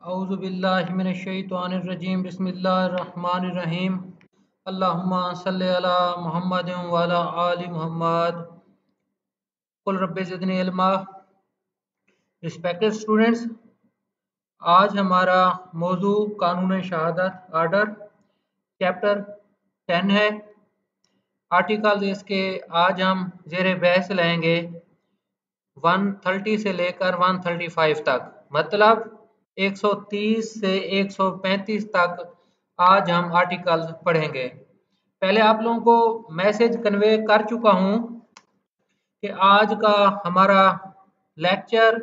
औज़ुबिल्लाहिमिनश्शैतानिर्रजीम बिस्मिल्लाहिर्रहमानिर्रहीम अल्लाहुम्मा सल्लि अला मुहम्मदिन व अला आलि मुहम्मद कुल रब्बि ज़िदनी इल्मा। रिस्पेक्टेड स्टूडेंट्स, आज हमारा मौजू कानून शहादत आर्डर चैप्टर 10 है। आर्टिकल्स इसके आज हम ज़ेरे बहस लेंगे 130 से लेकर 135 तक, मतलब 130 से 135 तक आज हम आर्टिकल्स पढ़ेंगे। पहले आप लोगों को मैसेज कन्वे कर चुका हूँ कि आज का हमारा लेक्चर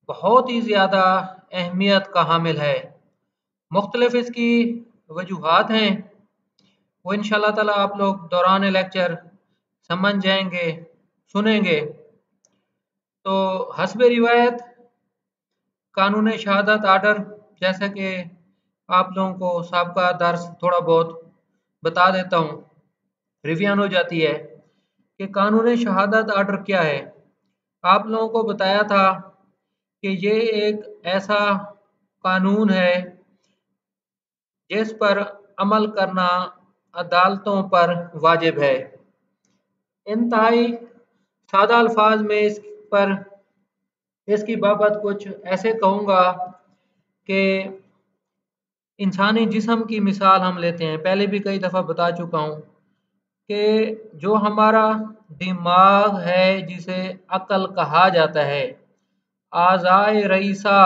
बहुत ही ज़्यादा अहमियत का हामिल है। मुख्तलिफ इसकी वजूहात हैं, वो इंशाल्लाह ताला आप लोग दौरान लेक्चर समझ जाएंगे, सुनेंगे। तो हस्बे रिवायत कानून शहादत आर्डर, जैसा कि आप लोगों को साबका दर्स थोड़ा बहुत बता देता हूँ, रिवीजन हो जाती है कि कानून शहादत आर्डर क्या है। आप लोगों को बताया था कि ये एक ऐसा कानून है जिस पर अमल करना अदालतों पर वाजिब है। इंतहाई सादा अल्फाज में इस पर इसकी बाबत कुछ ऐसे कहूँगा कि इंसानी जिस्म की मिसाल हम लेते हैं, पहले भी कई दफ़ा बता चुका हूँ कि जो हमारा दिमाग है जिसे अक्ल कहा जाता है, आज़ाए रईसा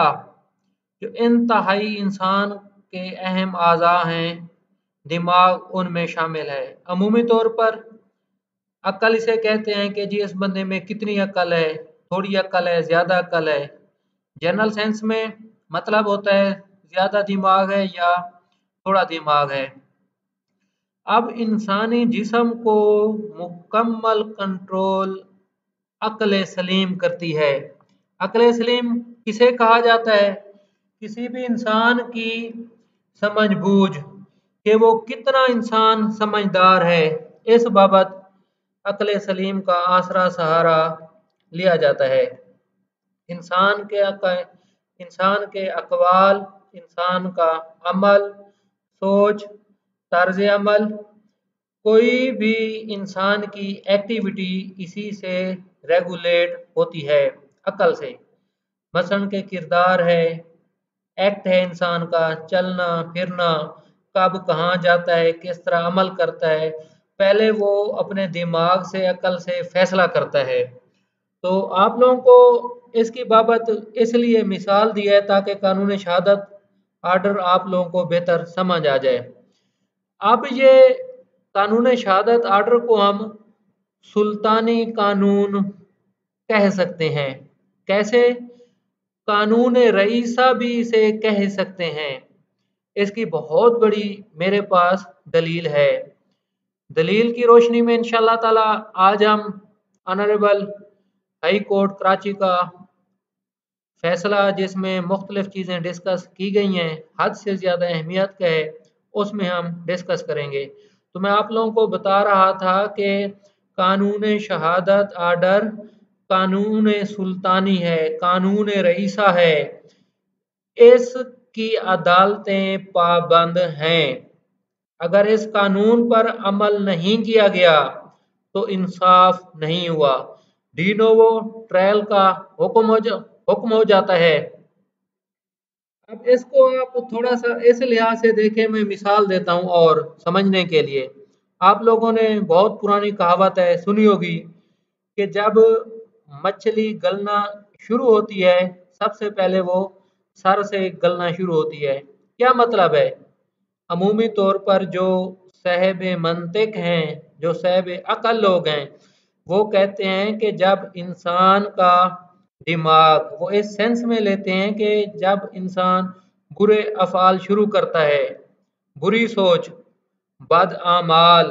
जो इंतहाई इंसान के अहम आज़ा हैं, दिमाग उनमें शामिल है। अमूमी तौर पर अक्ल इसे कहते हैं कि जी इस बंदे में कितनी अक्ल है, थोड़ी अक्ल है, ज़्यादा अक्ल है। जनरल सेंस में मतलब होता है ज़्यादा दिमाग है या थोड़ा दिमाग है। अब इंसानी जिस्म को मुकम्मल कंट्रोल अक्ल सलीम करती है। अक्ल सलीम किसे कहा जाता है? किसी भी इंसान की समझ-बूझ कि वो कितना इंसान समझदार है, इस बाबत अक्ल सलीम का आसरा सहारा लिया जाता है। इंसान के अक़वाल, इंसान का अमल, सोच, तर्ज अमल, कोई भी इंसान की एक्टिविटी इसी से रेगुलेट होती है, अकल से। मसलन के किरदार है, एक्ट है इंसान का, चलना फिरना, कब कहाँ जाता है, किस तरह अमल करता है, पहले वो अपने दिमाग से अकल से फैसला करता है। तो आप लोगों को इसकी बाबत इसलिए मिसाल दी है ताकि कानून शहादत आर्डर आप लोगों को बेहतर समझ आ जाए। अब ये कानून शहादत आर्डर को हम सुल्तानी कानून कह सकते हैं। कैसे? कानून रईसा भी इसे कह सकते हैं। इसकी बहुत बड़ी मेरे पास दलील है। दलील की रोशनी में इंशाल्लाह ताला आज हम ऑनरेबल हाई कोर्ट कराची का फैसला, जिसमें मुख्तलिफ चीज़ें डिस्कस की गई हैं, हद से ज़्यादा अहमियत का है, उसमें हम डिस्कस करेंगे। तो मैं आप लोगों को बता रहा था कि कानून शहादत आर्डर कानून सुल्तानी है, कानून रईसा है, इसकी अदालतें पाबंद हैं। अगर इस कानून पर अमल नहीं किया गया तो इंसाफ नहीं हुआ, डी नोवो ट्रायल का हुक्म हो जाता है। अब इसको आप थोड़ा सा इस लिहाज से देखें, मैं मिसाल देता हूँ और समझने के लिए। आप लोगों ने बहुत पुरानी कहावत है सुनी होगी कि जब मछली गलना शुरू होती है, सबसे पहले वो सर से गलना शुरू होती है। क्या मतलब है? अमूमी तौर पर जो साहिब मंतिक हैं, जो साहिब अकल लोग हैं, वो कहते हैं कि जब इंसान का दिमाग, वो इस सेंस में लेते हैं कि जब इंसान बुरे अफ़ाल शुरू करता है, बुरी सोच, बद आमाल,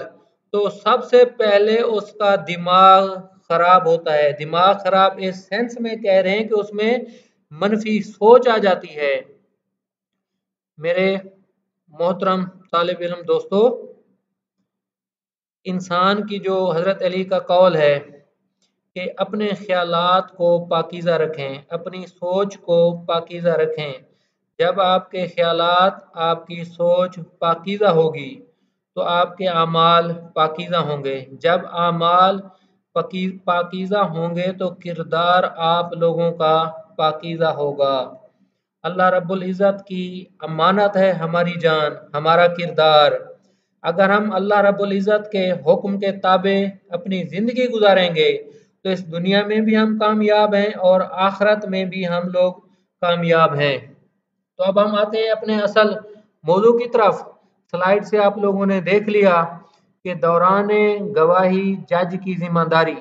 तो सबसे पहले उसका दिमाग खराब होता है। दिमाग खराब इस सेंस में कह रहे हैं कि उसमें मनफी सोच आ जाती है। मेरे मोहतरम तालिब इल्म दोस्तों, इंसान की जो हज़रत अली का कौल है कि अपने ख्यालात को पाकीज़ा रखें, अपनी सोच को पाकीज़ा रखें। जब आपके ख्यालात, आपकी सोच पाकीज़ा होगी तो आपके आमाल पाकीज़ा होंगे। जब आमाल पाकीज़ा होंगे तो किरदार आप लोगों का पाकीज़ा होगा। अल्लाह रब्बुल इज़्ज़त की अमानत है हमारी जान, हमारा किरदार। अगर हम अल्लाह रब्बुल इज़्ज़त के हुक्म के ताबे अपनी ज़िंदगी गुजारेंगे तो इस दुनिया में भी हम कामयाब हैं और आखिरत में भी हम लोग कामयाब हैं। तो अब हम आते हैं अपने असल मौजू की तरफ। स्लाइड से आप लोगों ने देख लिया कि दौरान गवाही जज की जिम्मेदारी।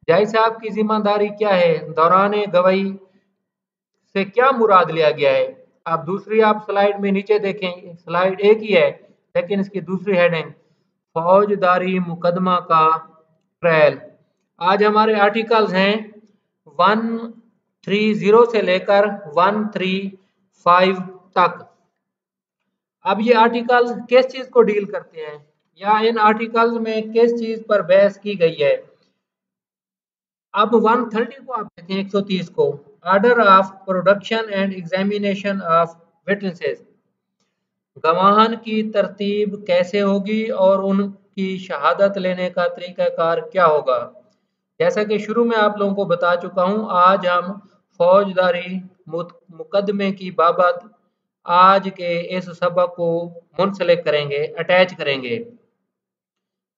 जज साहब की जिम्मेदारी क्या है? दौरान गवाही से क्या मुराद लिया गया है? आप दूसरी आप स्लाइड में नीचे देखें, स्लाइड एक ही है लेकिन इसकी दूसरी हेडिंग फौजदारी मुकदमा का ट्रायल। आज हमारे आर्टिकल्स हैं 130 से लेकर 135 तक। अब ये आर्टिकल्स किस चीज को डील करते हैं या इन आर्टिकल्स में किस चीज पर बहस की गई है? अब 130 को आप देखें, 130 को, order of production and examination of witnesses. गवाहन की तरतीब कैसे होगी और उनकी शहादत लेने का तरीकाकार क्या होगा? जैसा कि शुरू में आप लोगों को बता चुका हूं, आज हम फौजदारी मुकदमे की बाबत आज के इस सबक को मुंसलिक करेंगे, अटैच करेंगे।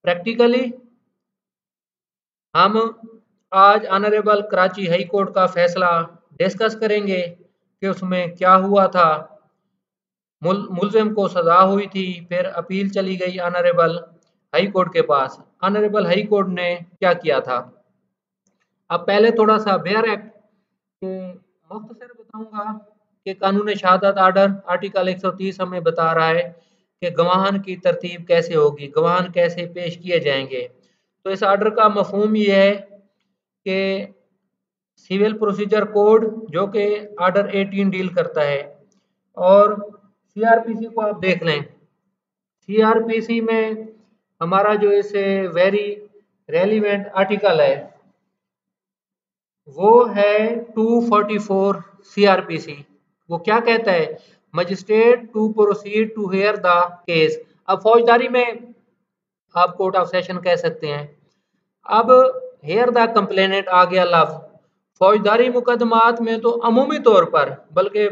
प्रैक्टिकली हम आज ऑनरेबल कराची हाई कोर्ट का फैसला डिस्कस करेंगे कि उसमें क्या हुआ था। मुलजिम को सजा हुई थी, फिर अपील चली गई ऑनरेबल हाई कोर्ट के पास। ऑनरेबल हाई कोर्ट ने क्या किया था? अब पहले थोड़ा सा बेयर एक्ट के मुख्तसर बताऊंगा कि कानून शहादत आर्डर आर्टिकल 130 हमें बता रहा है कि गवाहन की तरतीब कैसे होगी, गवाहन कैसे पेश किए जाएंगे। तो इस आर्डर का मफहूम ये है कि सिविल प्रोसीजर कोड जो कि आर्डर 18 डील करता है, और सीआरपीसी को आप देख लें। सीआरपीसी में हमारा जो इसे वेरी रेलिवेंट आर्टिकल है वो है 244 सीआरपीसी। वो क्या कहता है? Magistrate to proceed to hear the case. अब फौजदारी में आप कोर्ट ऑफ सेशन कह सकते हैं। अब हेयर द कंप्लेनेंट आ गया लफ्ज। फौजदारी मुकदमात में तो अमूमी तौर पर, बल्कि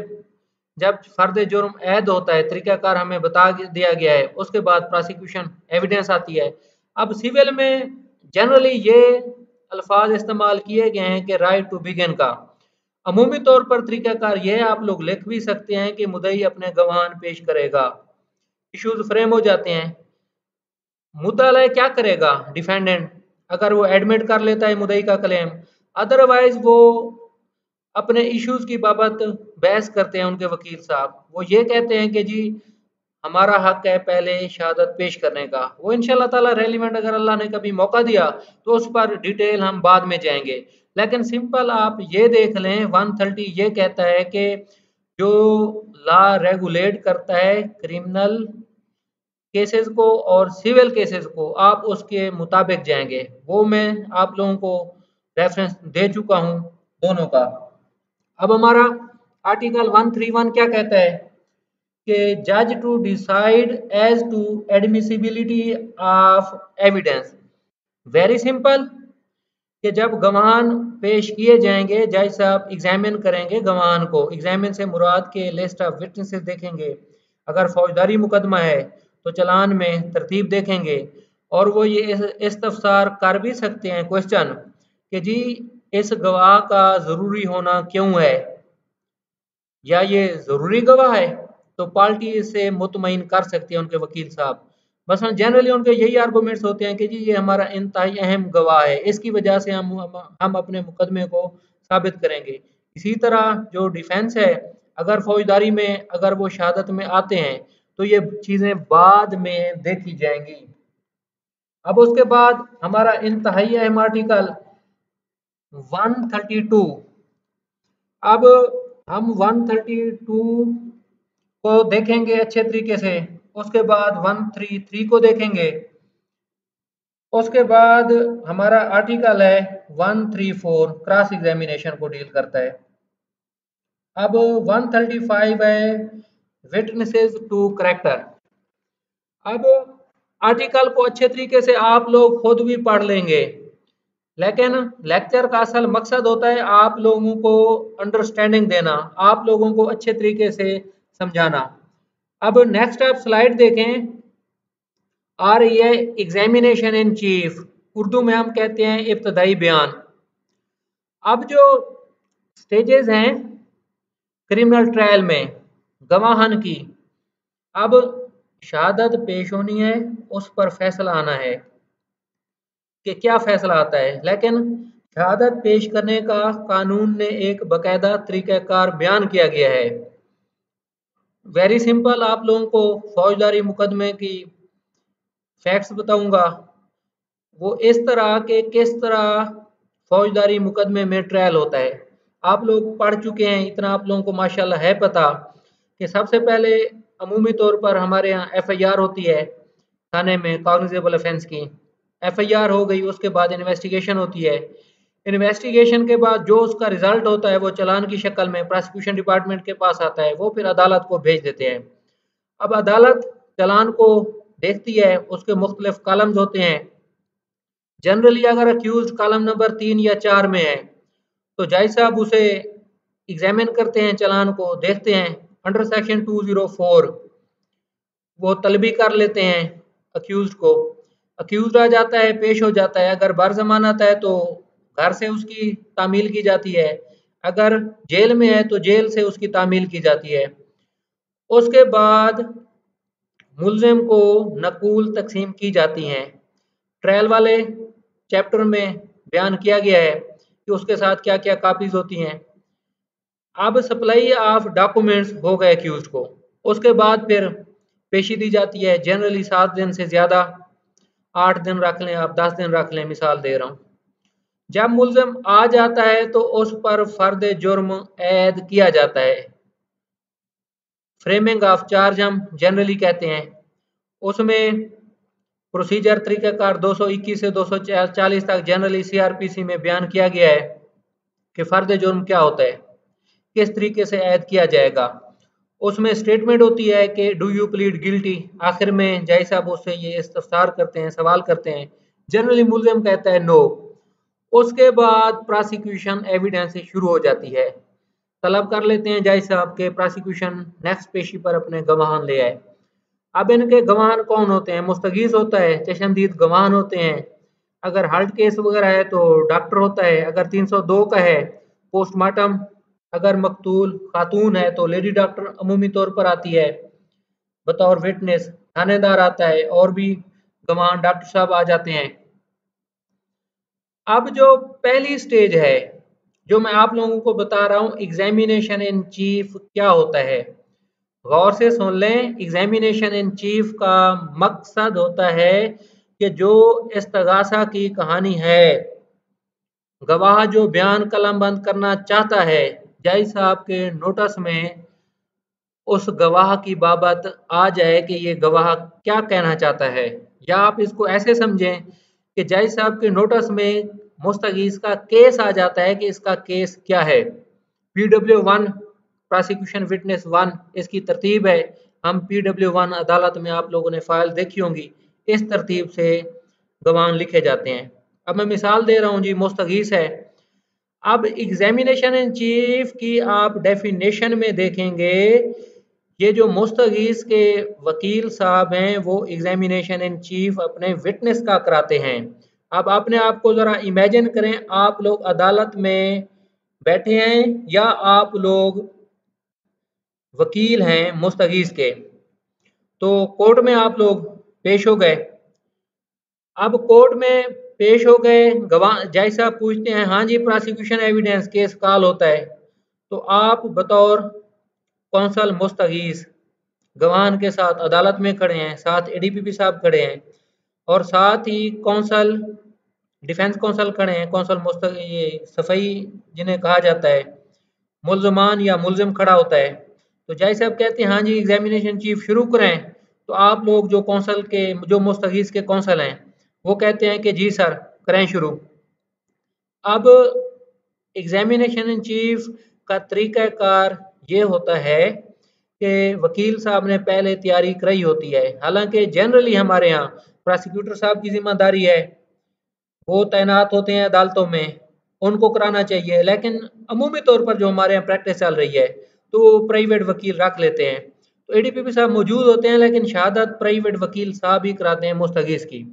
जब फर्द जुर्म ऐद होता है, तरीकाकार हमें बता दिया गया है, उसके बाद प्रोसिक्यूशन एविडेंस आती है। अब सिविल में जनरली ये अल्फाज इस्तेमाल किए गए हैं कि राइट टू बिगिन का। अमूमी तौर पर तरीकाकार ये आप लोग लिख भी सकते हैं कि मुदई अपने गवाहान पेश करेगा। इश्यूज फ्रेम हो जाते हैं। मुद्दा क्या करेगा? डिफेंडेंट अगर वो एडमिट कर लेता है मुदई का क्लेम, अदरवाइज वो अपने इश्यूज की बाबत बहस करते हैं। उनके वकील साहब वो ये कहते हैं कि जी हमारा हक है पहले शहादत पेश करने का। वो इंशाल्लाह ताला रेलिवेंट अगर अल्लाह ने कभी मौका दिया तो उस पर डिटेल हम बाद में जाएंगे। लेकिन सिंपल आप ये देख लें, 130 ये कहता है कि जो लॉ रेगुलेट करता है क्रिमिनल केसेस को और सिविल केसेस को, आप उसके मुताबिक जाएंगे। वो मैं आप लोगों को रेफरेंस दे चुका हूं दोनों का। अब हमारा आर्टिकल 131 क्या कहता है कि जज to decide as to admissibility of evidence. Very simple कि जब गवाहान पेश किए जाएंगे, जज साहब एग्जामिन करेंगे गवाहान को। एग्जामिन से मुराद के लिस्ट ऑफ विटनेसेस देखेंगे। अगर फौजदारी मुकदमा है तो चलान में तरतीब देखेंगे, और वो ये इस्तफसार कर भी सकते हैं क्वेश्चन कि जी इस गवाह का ज़रूरी होना क्यों है, या ये ज़रूरी गवाह है। तो पार्टी इससे मुतमईन कर सकती है, उनके वकील साहब। बस जनरली उनके यही आर्गूमेंट्स होते हैं कि जी ये हमारा इंतहाई अहम गवाह है, इसकी वजह से हम अपने मुकदमे को साबित करेंगे। इसी तरह जो डिफेंस है, अगर फौजदारी में अगर वो शहादत में आते हैं तो ये चीज़ें बाद में देखी जाएंगी। अब उसके बाद हमारा इंतहाई अहम आर्टिकल 132। अब हम 132 को देखेंगे अच्छे तरीके से, उसके बाद 133 को देखेंगे। उसके बाद हमारा आर्टिकल है 134 क्रॉस एग्जामिनेशन को डील करता है। अब 135 है विटनेसेस टू करेक्टर। अब आर्टिकल को अच्छे तरीके से आप लोग खुद भी पढ़ लेंगे, लेकिन लेक्चर का असल मकसद होता है आप लोगों को अंडरस्टैंडिंग देना, आप लोगों को अच्छे तरीके से समझाना। अब नेक्स्ट आप स्लाइड देखें, आ रही है एग्जामिनेशन इन चीफ, उर्दू में हम कहते हैं इब्तदाई बयान। अब जो स्टेजेस हैं क्रिमिनल ट्रायल में गवाहन की, अब शहादत पेश होनी है, उस पर फैसला आना है कि क्या फैसला आता है। लेकिन शहादत पेश करने का कानून ने एक बाकायदा तरीक़ाकार बयान किया गया है। वेरी सिंपल, आप लोगों को फौजदारी मुकदमे की फैक्ट्स बताऊंगा, वो इस तरह के किस तरह फौजदारी मुकदमे में ट्रायल होता है। आप लोग पढ़ चुके हैं, इतना आप लोगों को माशाल्लाह है पता कि सबसे पहले अमूमी तौर पर हमारे यहाँ एफआईआर होती है थाने में कॉग्निजेबल ऑफेंस की। एफआईआर हो गई, उसके बाद इन्वेस्टिगेशन होती है। इन्वेस्टिगेशन के बाद जो उसका रिजल्ट होता है वो चालान की शक्ल में प्रोसिक्यूशन डिपार्टमेंट के पास आता है, वो फिर अदालत को भेज देते हैं। अब अदालत चालान को देखती है, उसके मुख्तलिफ कॉलम्स होते हैं। जनरली अगर अक्यूज कॉलम नंबर 3 या 4 में है तो जज साहब उसे एग्जामिन करते हैं, चालान को देखते हैं। अंडर सेक्शन 204 वो तलबी कर लेते हैं अक्यूज को। अक्यूज आ जाता है, पेश हो जाता है। अगर बर जमानत है तो घर से उसकी तामील की जाती है, अगर जेल में है तो जेल से उसकी तामील की जाती है। उसके बाद मुलजिम को नकूल तकसीम की जाती हैं। ट्रायल वाले चैप्टर में बयान किया गया है कि उसके साथ क्या क्या कापीज होती हैं। अब सप्लाई ऑफ डॉक्यूमेंट्स हो गए अक्यूज को, उसके बाद फिर पेशी दी जाती है। जनरली 7 दिन से ज़्यादा, 8 दिन रख लें आप, 10 दिन रख लें, मिसाल दे रहा हूँ। जब मुलजिम आ जाता है तो उस पर फर्द जुर्म ऐद किया जाता है। फ्रेमिंग ऑफ चार्ज हम जनरली कहते हैं। उसमें प्रोसीजर तरीक़ाकार 221 से 240 तक जनरली सीआरपीसी में बयान किया गया है कि फ़र्द जुर्म क्या होता है, किस तरीके से ऐद किया जाएगा। उसमें स्टेटमेंट होती है कि डू यू प्लीड गिल्टी। आखिर में जज साहब उससे ये इस्तफसार करते हैं, सवाल करते हैं। जनरली मुलजिम कहता है नो। उसके बाद प्रोसिक्यूशन एविडेंस से शुरू हो जाती है। तलब कर लेते हैं जज साहब के प्रोसिक्यूशन नेक्स्ट पेशी पर अपने गवाहान ले आए। अब इनके गवाहान कौन होते हैं? मुस्तगीज होता है, चशमदीद गवाहान होते हैं। अगर हार्ट केस वगैरह है तो डॉक्टर होता है। अगर 302 का है पोस्टमार्टम। अगर मकतूल खातून है तो लेडी डॉक्टर अमूमी तौर पर आती है बतौर विटनेस। थानेदार आता है और भी गवाहान डॉक्टर साहब आ जाते हैं। अब जो पहली स्टेज है जो मैं आप लोगों को बता रहा हूँ, एग्जामिनेशन इन चीफ क्या होता है, गौर से सुन लें। एग्जामिनेशन इन चीफ का मकसद होता है कि जो इस्तगासा की कहानी है, गवाह जो बयान कलमबंद करना चाहता है, जज साहब के नोटिस में उस गवाह की बाबत आ जाए कि ये गवाह क्या कहना चाहता है। या आप इसको ऐसे समझें कि जज साहब के नोटिस में मुस्तगीज का केस आ जाता है कि इसका केस क्या है। PW1 प्रोसिक्यूशन विटनेस 1 इसकी तरतीब है। हम PW1 अदालत में आप लोगों ने फाइल देखी होंगी, इस तरतीब से गवाह लिखे जाते हैं। अब मैं मिसाल दे रहा हूँ जी, मुस्तगीज है। अब एग्जामिनेशन इन चीफ की आप डेफिनेशन में देखेंगे, ये जो मुस्तगीज के वकील साहब हैं वो एग्जामिनेशन इन चीफ अपने विटनेस का कराते हैं। अब अपने आप को ज़रा इमेजिन करें, आप लोग अदालत में बैठे हैं या आप लोग वकील हैं मुस्तगीज के, तो कोर्ट में आप लोग पेश हो गए। अब कोर्ट में पेश हो गए, गवाह जज साहब पूछते हैं हाँ जी प्रोसिक्यूशन एविडेंस केस कॉल होता है, तो आप बतौर कौंसल मुस्तगीज गवाह के साथ अदालत में खड़े हैं, साथ ADPP साहब खड़े हैं और साथ ही कौंसल डिफेंस कौंसल खड़े हैं। कौंसल ये सफाई जिन्हें कहा जाता है, मुल्जमान या मुलजिम खड़ा होता है। तो जज साहब कहते हैं हाँ जी एग्जामिनेशन चीफ शुरू करें। तो आप लोग जो कौंसल के जो मुस्तगीज के कौंसल हैं वो कहते हैं कि जी सर करें शुरू। अब एग्जामिनेशन इन चीफ का तरीक़ाकार ये होता है कि वकील साहब ने पहले तैयारी कराई होती है। हालांकि जनरली हमारे यहाँ प्रोसिक्यूटर साहब की ज़िम्मेदारी है, वो तैनात होते हैं अदालतों में, उनको कराना चाहिए। लेकिन अमूमी तौर पर जो हमारे यहाँ प्रैक्टिस चल रही है तो वो प्राइवेट वकील रख लेते हैं। तो एडीपीपी साहब मौजूद होते हैं, लेकिन शहादत प्राइवेट वकील साहब ही कराते हैं मुस्तगीस की।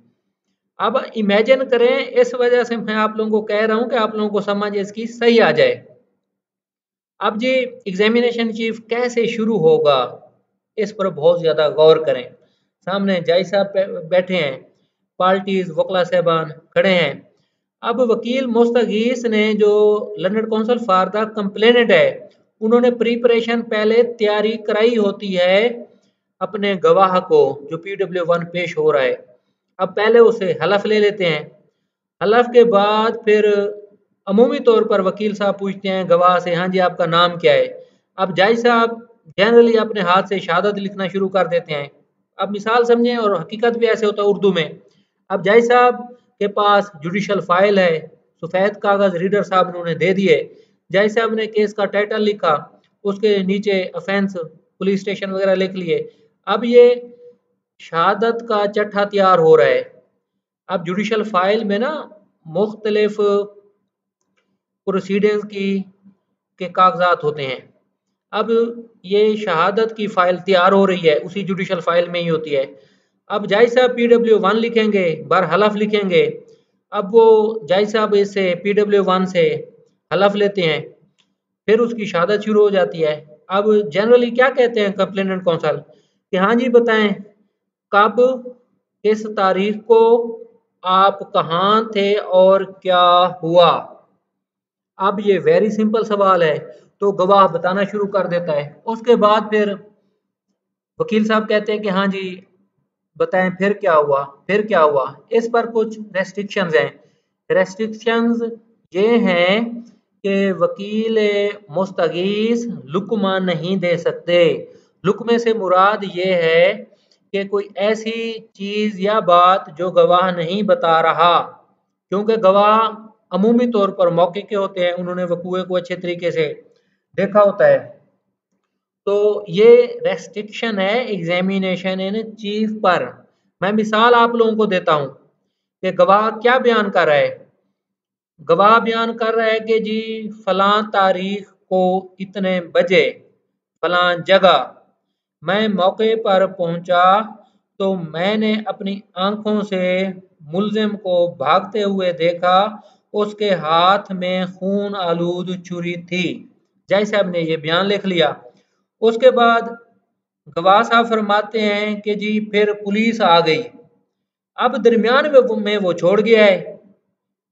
अब इमेजिन करें, इस वजह से मैं आप लोगों को कह रहा हूँ कि आप लोगों को समझ इसकी सही आ जाए। अब जी एग्जामिनेशन चीफ कैसे शुरू होगा, इस पर बहुत ज़्यादा गौर करें। सामने जज साहब बैठे हैं, पार्टीज वकला साहबान खड़े हैं। अब वकील मुस्तगीस ने जो London council for the complainant है, उन्होंने प्रिपरेशन पहले तैयारी कराई होती है अपने गवाह को जो PW1 पेश हो रहा है। अब पहले उसे हलफ ले लेते हैं, हलफ के बाद फिर अमूमी तौर पर वकील साहब पूछते हैं गवाह से, हाँ जी आपका नाम क्या है। अब जज साहब जनरली अपने हाथ से शहादत लिखना शुरू कर देते हैं। अब मिसाल समझें, और हकीकत भी ऐसे होता है उर्दू में। अब जज साहब के पास जुडिशल फाइल है, सफ़ेद कागज़ रीडर साहब ने उन्हें दे दिए। जज साहब ने केस का टाइटल लिखा, उसके नीचे ऑफेंस पुलिस स्टेशन वगैरह लिख लिए। अब ये शहादत का चट्ठा तैयार हो रहा है। अब जुडिशल फाइल में ना मुख्तलिफ प्रोसीडिंग्स की के कागजात होते हैं। अब ये शहादत की फाइल तैयार हो रही है, उसी जुडिशल फाइल में ही होती है। अब जज साहब PW1 लिखेंगे, बर हलफ लिखेंगे। अब वो जज साहब इससे PW1 से हलफ लेते हैं, फिर उसकी शहादत शुरू हो जाती है। अब जनरली क्या कहते हैं कंप्लेनेंट काउंसिल कि हाँ जी बताएं कब, किस तारीख को आप कहाँ थे और क्या हुआ। अब ये वेरी सिंपल सवाल है, तो गवाह बताना शुरू कर देता है। उसके बाद फिर वकील साहब कहते हैं कि हाँ जी बताएं फिर क्या हुआ, फिर क्या हुआ। इस पर कुछ रेस्ट्रिक्शंस हैं। रेस्ट्रिक्शंस ये हैं कि वकील मुस्तगीस लुकमा नहीं दे सकते। लुकमे से मुराद ये है कि कोई ऐसी चीज़ या बात जो गवाह नहीं बता रहा, क्योंकि गवाह अमूमी तौर पर मौके के होते हैं, उन्होंने वकूए को अच्छे तरीके से देखा होता है। तो ये रेस्ट्रिक्शन है एग्जामिनेशन इन चीफ पर। मैं मिसाल आप लोगों को देता हूँ कि गवाह क्या बयान कर रहा है। गवाह बयान कर रहा है कि जी फलां तारीख को इतने बजे फलां जगह मैं मौके पर पहुंचा, तो मैंने अपनी आंखों से मुलजिम को भागते हुए देखा, उसके हाथ में खून आलूद छुरी थी। जज साहब ने ये बयान लिख लिया। उसके बाद गवाह साहब फरमाते हैं कि जी फिर पुलिस आ गई। अब दरमियान में वो छोड़ गया है।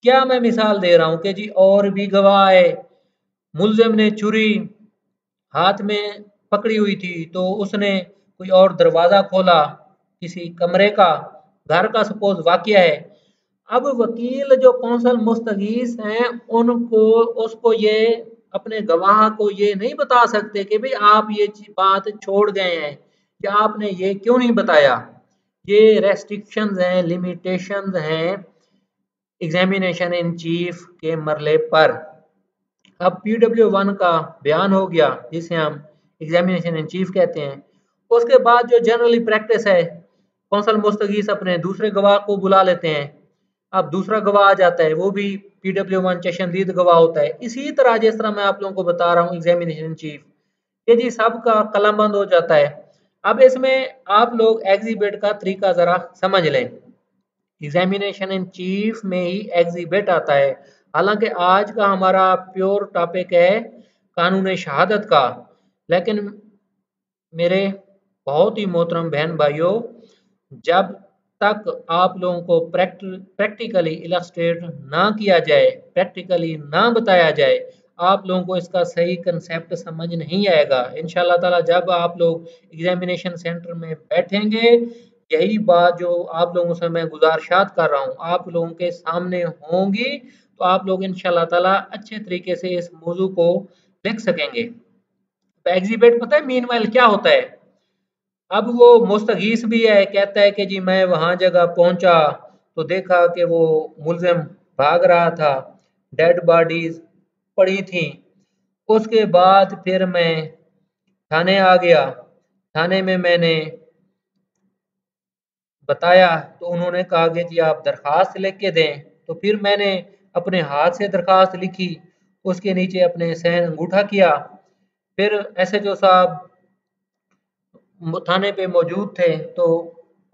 क्या मैं मिसाल दे रहा हूँ कि जी और भी गवाह आए, मुलजिम ने छुरी हाथ में पकड़ी हुई थी, तो उसने कोई और दरवाज़ा खोला किसी कमरे का, घर का सपोज वाकया है। अब वकील जो कौंसल मुस्तगीस हैं, उनको उसको ये अपने गवाह को ये नहीं बता सकते कि भाई आप ये बात छोड़ गए हैं कि आपने ये क्यों नहीं बताया। ये रेस्ट्रिक्शंस हैं, लिमिटेशंस हैं एग्जामिनेशन इन चीफ के मरले पर। अब PW1 का बयान हो गया, जिसे हम एग्जामिनेशन इन चीफ कहते हैं। उसके बाद जो जनरली प्रैक्टिस है, कौंसल मुस्तगीस अपने दूसरे गवाह को बुला लेते हैं। अब दूसरा गवाह आ जाता है, वो भी PW1 चशमदीद गवाह होता है। इसी तरह जिस तरह मैं आप लोगों को बता रहा हूँ एग्जामिनेशन इन चीफ, ये जी सबका कलम बंद हो जाता है। अब इसमें आप लोग एग्जिबिट का तरीका ज़रा समझ लें। एग्जामिनेशन इन चीफ में ही एग्जिबिट आता है। हालांकि आज का हमारा प्योर टॉपिक है कानून शहादत का, लेकिन मेरे बहुत ही मोहतरम बहन भाइयों, जब तक आप लोगों को प्रैक्टिकली इलस्ट्रेट ना किया जाए, प्रैक्टिकली ना बताया जाए, आप लोगों को इसका सही कंसेप्ट समझ नहीं आएगा। इंशाल्लाह ताला जब आप लोग एग्जामिनेशन सेंटर में बैठेंगे, यही बात जो आप लोगों से मैं गुजारिशात कर रहा हूँ आप लोगों के सामने होंगी, तो आप लोग इंशाल्लाह ताला अच्छे तरीके से इस मौजू को लिख सकेंगे। तो एग्जिबिट पता है मीनवाइल क्या होता है। अब वो मुस्तगीस भी है, कहता है कि जी मैं वहां जगह पहुंचा, तो देखा कि वो मुलजिम भाग रहा था, डेड बॉडीज पड़ी थी। उसके बाद फिर मैं थाने आ गया। थाने में मैंने बताया तो उन्होंने कहा कि जी आप दरख्वास्त लिख के दें। तो फिर मैंने अपने हाथ से दरख्वास्त लिखी, उसके नीचे अपने सहन अंगूठा किया। फिर एसएचओ साहब थाने पे मौजूद थे तो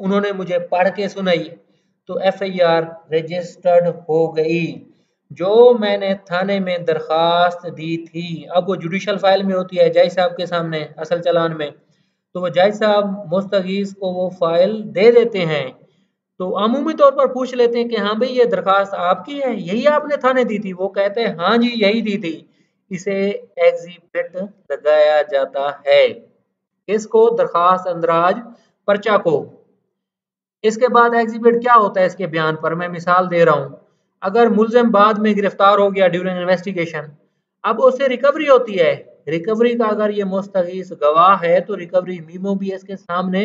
उन्होंने मुझे पढ़ के सुनाई, तो एफआईआर रजिस्टर्ड हो गई। जो मैंने थाने में दरख्वास्त दी थी, अब वो जुडिशल फाइल में होती है जज साहब के सामने असल चालान में, तो वो जज साहब मुस्तगीस को वो फाइल दे देते हैं। तो अमूमी तौर पर पूछ लेते हैं कि हाँ भाई ये दरखास्त आपकी है, यही आपने थाने दी थी? वो कहते हैं हाँ जी यही दी थी। इसे एग्जिबिट लगाया जाता है। किसको? दरखास्त अंदराज पर्चा को। इसके बाद एग्जिबिट क्या होता है इसके बयान पर मैं मिसाल दे रहा हूँ। अगर मुलजिम बाद में गिरफ्तार हो गया ड्यूरिंग इन्वेस्टिगेशन, अब उससे रिकवरी होती है। रिकवरी का अगर ये मुस्तगीस गवाह है तो रिकवरी मीमो भी इसके सामने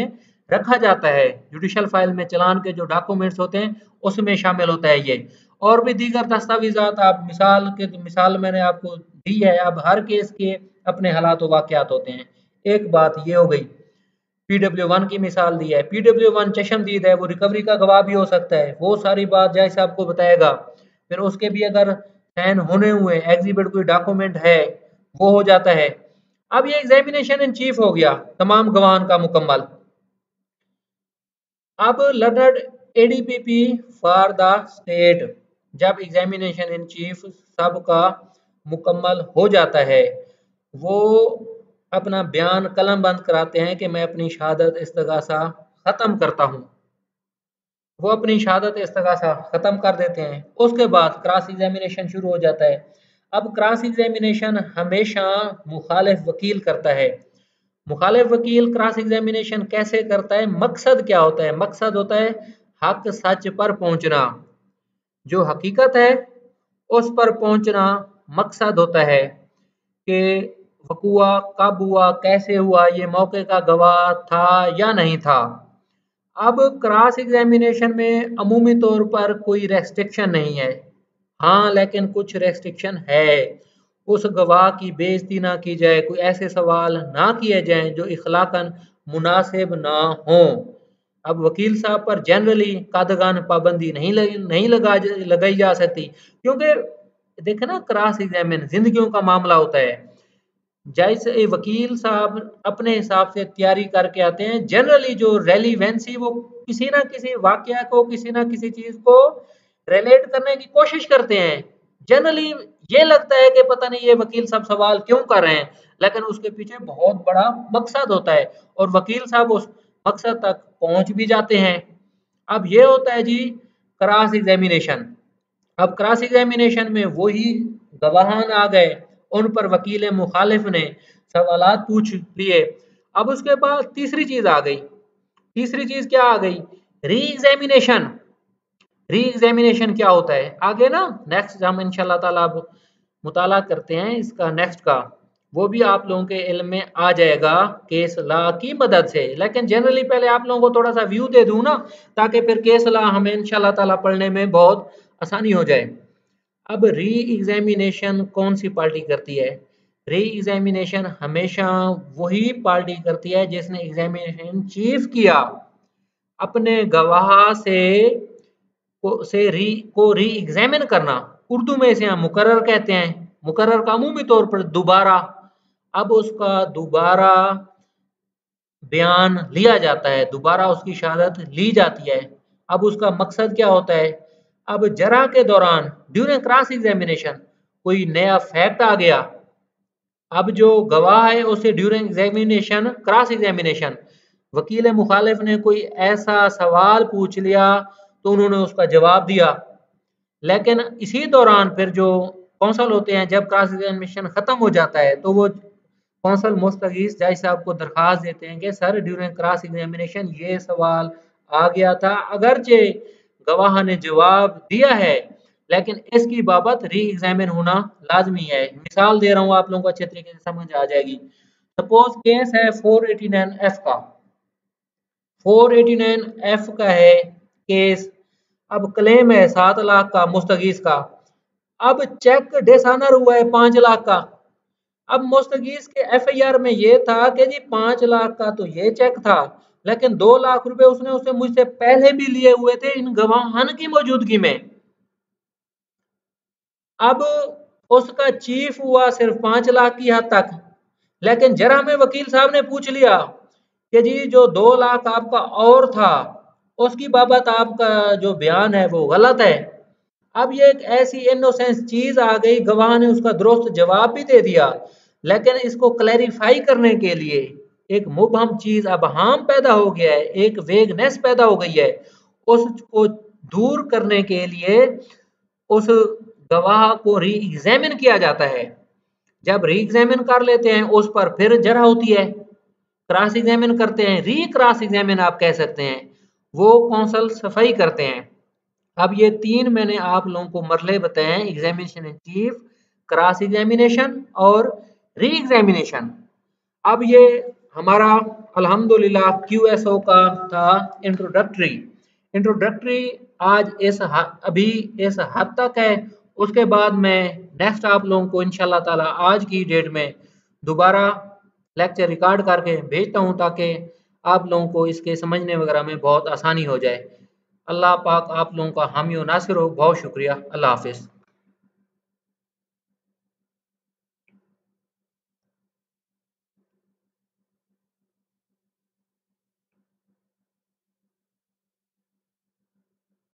रखा जाता है। जुडिशल फाइल में चलान के जो डॉक्यूमेंट्स होते हैं उसमें शामिल होता है ये। और भी दीगर दस्तावेजात आप मिसाल मैंने आपको दी है। अब हर केस के अपने हालात व वाकयात होते हैं। एक बात ये हो गई। PW1 की मिसाल दी है। PW1 चशमदीद है, वो रिकवरी का गवाह भी हो सकता है। वो सारी बात जज साहब को बताएगा। फिर उसके भी अगर साइन होने हुए एग्जिबिट कोई डॉक्यूमेंट है वो हो जाता है। अब ये एग्जामिनेशन इन चीफ हो गया तमाम गवाहान का मुकम्मल। अब लर्नड एडीपीपी फॉर द स्टेट, जब एग्जामिनेशन इन चीफ सबका मुकम्मल हो जाता है, वो अपना बयान कलम बंद कराते हैं कि मैं अपनी शहादत इस्तगासा ख़त्म करता हूँ। वो अपनी शहादत इस्तगासा ख़त्म कर देते हैं। उसके बाद क्रॉस एग्जामिनेशन शुरू हो जाता है। अब क्रॉस एग्जामिनेशन हमेशा मुखालिफ वकील करता है। मुखालिफ वकील क्रॉस एग्जामिनेशन कैसे करता है? मकसद क्या होता है? मकसद होता है हक सच पर पहुंचना। जो हकीकत है उस पर पहुंचना मकसद होता है कि वकूआ कब हुआ, कैसे हुआ, ये मौके का गवाह था या नहीं था। अब क्रॉस एग्जामिनेशन में अमूमी तौर पर कोई रेस्ट्रिक्शन नहीं है। हाँ लेकिन कुछ रेस्ट्रिक्शन है। उस गवाह की बेइज्जती ना की जाए, कोई ऐसे सवाल ना किए जाएं जो इखलाकन मुनासिब ना हो। अब वकील साहब पर जनरली कादगान पाबंदी नहीं लगाई जा सकती, क्योंकि देखे ना क्रॉस एग्जामिन जिंदगियों का मामला होता है। जैसे वकील साहब अपने हिसाब से तैयारी करके आते हैं। जनरली जो रेलिवेंसी वो किसी ना किसी वाकया को, किसी ना किसी चीज को रिलेट करने की कोशिश करते हैं। जनरली ये लगता है कि पता नहीं ये वकील साहब सवाल क्यों कर रहे हैं, लेकिन उसके पीछे बहुत बड़ा मकसद होता है और वकील साहब उस मकसद तक पहुंच भी जाते हैं। अब ये होता है जी क्रॉस एग्जामिनेशन। अब क्रॉस एग्जामिनेशन में वही गवाहान आ गए, उन पर वकील मुखालिफ ने सवालात पूछ लिए। अब उसके बाद तीसरी चीज आ गई। तीसरी चीज क्या आ गई? Re examination. री एग्जामिनेशन क्या होता है आगे ना, नेक्स्ट हम इंशाल्लाह ताला अब मुताला करते हैं इसका नेक्स्ट का, वो भी आप लोगों के इल्म में आ जाएगा केस लॉ की मदद से। लेकिन जनरली पहले आप लोगों को थोड़ा सा व्यू दे दूं ना, ताकि फिर केस लॉ हमें इंशाल्लाह ताला पढ़ने में बहुत आसानी हो जाए। अब री एग्जामिनेशन कौन सी पार्टी करती है? री एग्जामिनेशन हमेशा वही पार्टी करती है जिसने एग्जामिनेशन चीफ किया। अपने गवाह को री एग्जामिन करना, उर्दू में इसे हम मुकर्रर कहते हैं। मुकर्रर का अमूमी तौर पर दोबारा। अब उसका दोबारा बयान लिया जाता है, दोबारा उसकी शहादत ली जाती है। अब उसका मकसद क्या होता है? अब जरा के दौरान ड्यूरिंग क्रॉस एग्जामिनेशन कोई नया फैक्ट आ गया। अब जो गवाह है उसे ड्यूरिंग एग्जामिनेशन क्रॉस एग्जामिनेशन वकील मुखालिफ ने कोई ऐसा सवाल पूछ लिया तो उन्होंने उसका जवाब दिया। लेकिन इसी दौरान फिर जो कौंसल होते हैं, जब क्रॉस एग्जामिनेशन खत्म हो जाता है तो वो कौंसल मुस्तगीस जज साहब को दरखास्त देते हैं कि सर ड्यूरिंग क्रॉस एग्जामिनेशन ये सवाल आ गया था, अगरचे गवाह ने जवाब दिया है लेकिन इसकी बाबत री एग्जामिन होना लाजमी है। मिसाल दे रहा हूँ आप लोगों को अच्छे तरीके से समझ आ जाएगी। सपोज केस है 489 एफ का। 489 एफ का है केस। अब क्लेम है 7 लाख का मुस्तगीस का। अब चेक डिसऑनर हुआ है 5 लाख का। अब मुस्तगीस के एफआईआर में ये था कि जी 5 लाख का तो ये चेक था, लेकिन 2 लाख रुपए उसने उसे मुझसे पहले भी लिए हुए थे इन गवाहान की मौजूदगी में। अब उसका चीफ हुआ सिर्फ 5 लाख की हद तक, लेकिन जरा में वकील साहब ने पूछ लिया कि जी जो 2 लाख आपका और था उसकी बाबत आपका जो बयान है वो गलत है। अब ये एक ऐसी इनोसेंस चीज आ गई, गवाह ने उसका दुरुस्त जवाब भी दे दिया, लेकिन इसको क्लैरिफाई करने के लिए एक मुबहम चीज अब हाम पैदा हो गया है, एक वेगनेस पैदा हो गई है। उसको दूर करने के लिए उस गवाह को री एग्जामिन किया जाता है। जब री एग्जामिन कर लेते हैं उस पर फिर जरा होती है, क्रॉस एग्जामिन करते हैं, री क्रॉस एग्जामिन आप कह सकते हैं, वो कौंसल सफाई करते हैं। अब ये 3 मैंने आप लोगों को मरले बताए हैं, examination in chief, cross examination और री एग्जामिनेशन। अब ये हमारा अल्हम्दुलिल्लाह क्यूएसओ का था इंट्रोडक्टरी। इंट्रोडक्टरी आज अभी इस हद तक है। उसके बाद मैं नेक्स्ट आप लोगों को इंशाल्लाह ताला आज की डेट में दोबारा लेक्चर रिकॉर्ड करके भेजता हूँ, ताकि आप लोगों को इसके समझने वगैरह में बहुत आसानी हो जाए। अल्लाह पाक आप लोगों का हामी और नासिर हो। बहुत शुक्रिया। अल्लाह हाफिज़।